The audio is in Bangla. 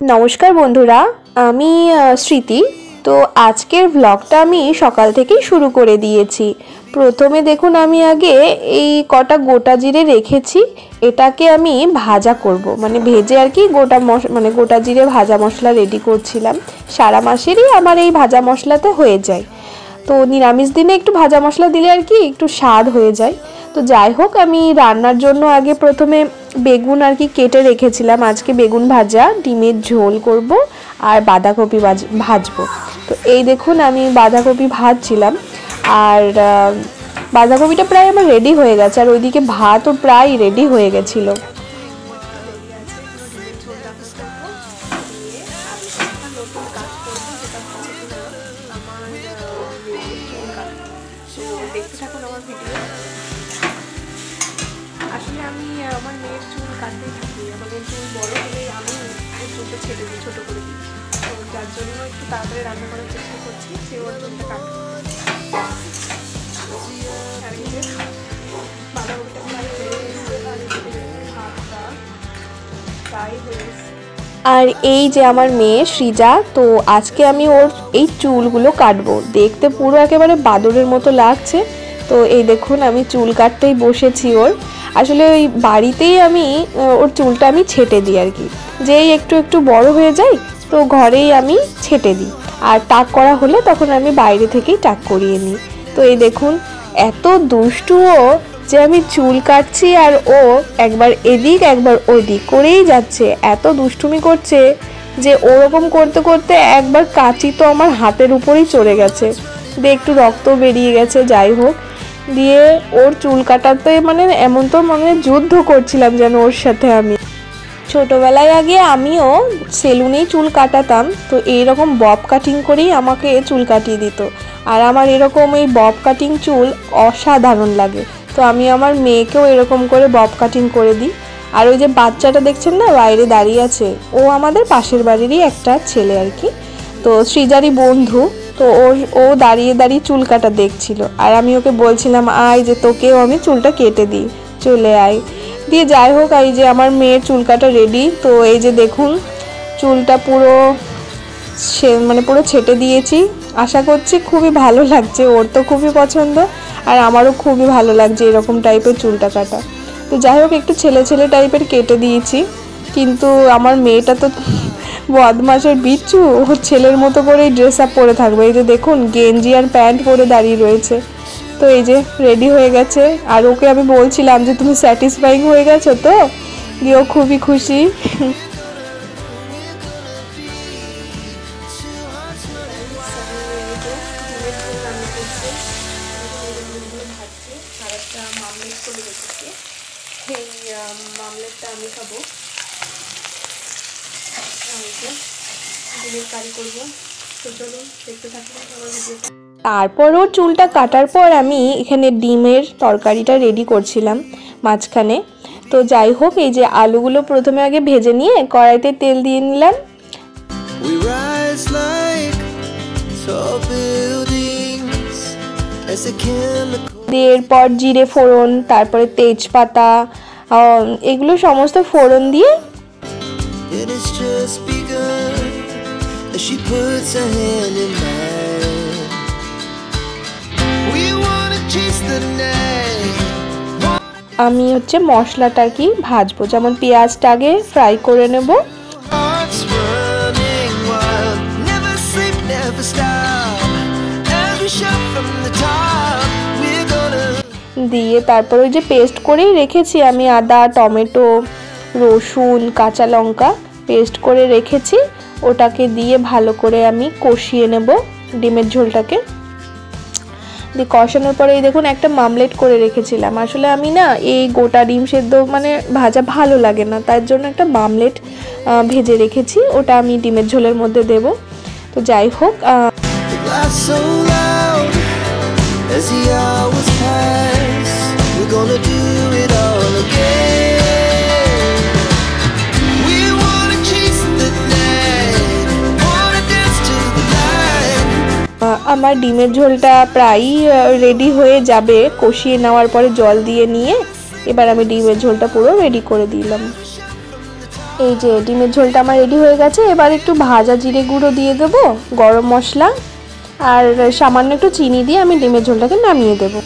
नमस्कार बंधुरा आमी स्मृति। तो आजकेर व्लगटा आमी सकाल थेकेई शुरू करे दिएछि। प्रथमे देखुन आमी आगे एई कटा गोटा जिरे रेखेछि, एटाके आमी भाजा करब, माने भेजे आर कि गोटा माने गोटा जिरे भाजा मशला रेडी करछिलाम। सारा मासेरই आमार এই भाजा मशलाते হয়ে যায়। तो निरामिष दिने एकटु भाजा मशला दिले आर कि एकटु स्वाद হয়ে যায়। तो যাই হোক আমি রান্নার জন্য আগে প্রথমে বেগুন আর কি কেটে রেখেছিলাম। আজকে বেগুন ভাজা, ডিমের ঝোল করব আর বাঁধাকপি ভাজবো। তো এই দেখুন আমি বাঁধাকপি ভাজছিলাম আর বাঁধাকপিটা প্রায় আমার রেডি হয়ে গেছে আর ওইদিকে ভাতও প্রায় রেডি হয়ে গেছিল। দেখতে থাকুন আমার ভিডিও। আসলে আমি আমার মেয়ের চুল কাটতেই থাকি, আমাদের চুল বড় হলেই আমি ওর চুলটা ছেড়ে দিই, ছোটো করে দিই। তো যার জন্য একটু তাড়াতাড়ি রান্না করার চেষ্টা করছি, সে ওর চুলটা কাটবে। বাঁধাকপিটা প্রায় হয়ে এসেছে, ভাতটা প্রায় হয়ে এসেছে। আর এই যে আমার মেয়ে সৃজা, তো আজকে আমি ওর এই চুলগুলো কাটবো। দেখতে পুরো একেবারে বাদরের মতো লাগছে। তো এই দেখুন আমি চুল কাটতেই বসেছি ওর। আসলে ওই বাড়িতেই আমি ওর চুলটা আমি ছেটে দিই আর কি, যেই একটু একটু বড় হয়ে যায় তো ঘরেই আমি ছেটে দিই। আর টাক করা হলে তখন আমি বাইরে থেকেই টাক করিয়ে নিই। তো এই দেখুন এত দুষ্টু ও, যে আমি চুল কাটছি আর ও একবার এদিক একবার ওদিক করেই যাচ্ছে। এত দুষ্টুমি করছে যে ওরকম করতে করতে একবার কাঁচি তো আমার হাতের উপরেই চড়ে গেছে, দিয়ে একটু রক্ত বেরিয়ে গেছে। যাই হোক, দিয়ে ওর চুল কাটাতে মানে এমন তো মানে যুদ্ধ করছিলাম যেন ওর সাথে আমি। ছোটোবেলায় আগে আমিও সেলুনেই চুল কাটাতাম, তো এইরকম বব কাটিং করেই আমাকে চুল কাটিয়ে দিত। আর আমার এরকম এই বব কাটিং চুল অসাধারণ লাগে। তো আমি আমার মেয়েকেও এরকম করে বব কাটিং করে দিই। আর ওই যে বাচ্চাটা দেখছেন না বাইরে দাঁড়িয়ে আছে, ও আমাদের পাশের বাড়িরই একটা ছেলে আর কি, তো সৃজারই বন্ধু। তো ও দাঁড়িয়ে দাঁড়িয়ে চুল কাটা দেখছিল আর আমি ওকে বলছিলাম আয় যে তোকেও আমি চুলটা কেটে দিই, চলে আয়। দিয়ে যাই হোক, এই যে আমার মেয়ের চুল কাটা রেডি। তো এই যে দেখুন চুলটা পুরো মানে পুরো ছেটে দিয়েছি। আশা করছি খুবই ভালো লাগছে, ওর তো খুবই পছন্দ আর আমারও খুবই ভালো লাগছে এরকম টাইপের চুলটা কাটা। তো যাই হোক একটু ছেলে ছেলে টাইপের কেটে দিয়েছি, কিন্তু আমার মেয়েটা তো বদমাসের বিচ্ছু, ও ছেলের মতো করেই ড্রেস আপ পরে থাকবে। এই যে দেখুন গেঞ্জি আর প্যান্ট পরে দাঁড়িয়ে রয়েছে। তো এই যে রেডি হয়ে গেছে আর ওকে আমি বলছিলাম যে তুমি স্যাটিসফাইং হয়ে গেছো তো, দিয়ে ও খুবই খুশি। মামলেটটা আমি খাবো, ডিমের কারি করবো। তো চলুন দেখতে থাকুন আমার ভিডিওটা। তারপর ওর চুলটা কাটার পর আমি এখানে ডিমের তরকারিটা রেডি করছিলাম মাঝখানে। তো যাই হোক, এই যে আলুগুলো প্রথমে আগে ভেজে নিয়ে কড়াইতে তেল দিয়ে নিলাম। এরপর জিরে ফোড়ন, তারপরে তেজপাতা, এগুলো সমস্ত ফোড়ন দিয়ে আমি হচ্ছে মশলাটা কি ভাজবো, যেমন পেঁয়াজটা আগে ফ্রাই করে নেব। দিয়ে তারপর ওই যে পেস্ট করেই রেখেছি আমি আদা, টমেটো, রসুন, কাঁচা লঙ্কা পেস্ট করে রেখেছি, ওটাকে দিয়ে ভালো করে আমি কষিয়ে নেব ডিমের ঝোলটাকে। দিয়ে কষানোর পরে এই দেখুন একটা মামলেট করে রেখেছিলাম। আসলে আমি না এই গোটা ডিম সেদ্ধ মানে ভাজা ভালো লাগে না, তার জন্য একটা মামলেট ভেজে রেখেছি, ওটা আমি ডিমের ঝোলের মধ্যে দেব। তো যাই হোক, আমার ডিমের ঝোলটা প্রায় রেডি হয়ে যাবে। কষিয়ে নেওয়ার পরে জল দিয়ে নিয়ে এবার আমি ডিমের ঝোলটা পুরো রেডি করে দিলাম। এই যে ডিমের ঝোলটা আমার রেডি হয়ে গেছে। এবার একটু ভাজা জিরে গুঁড়ো দিয়ে দেবো, গরম মশলা আর সামান্য একটু চিনি দিয়ে আমি ডিমের ঝোলটাকে নামিয়ে দেবো।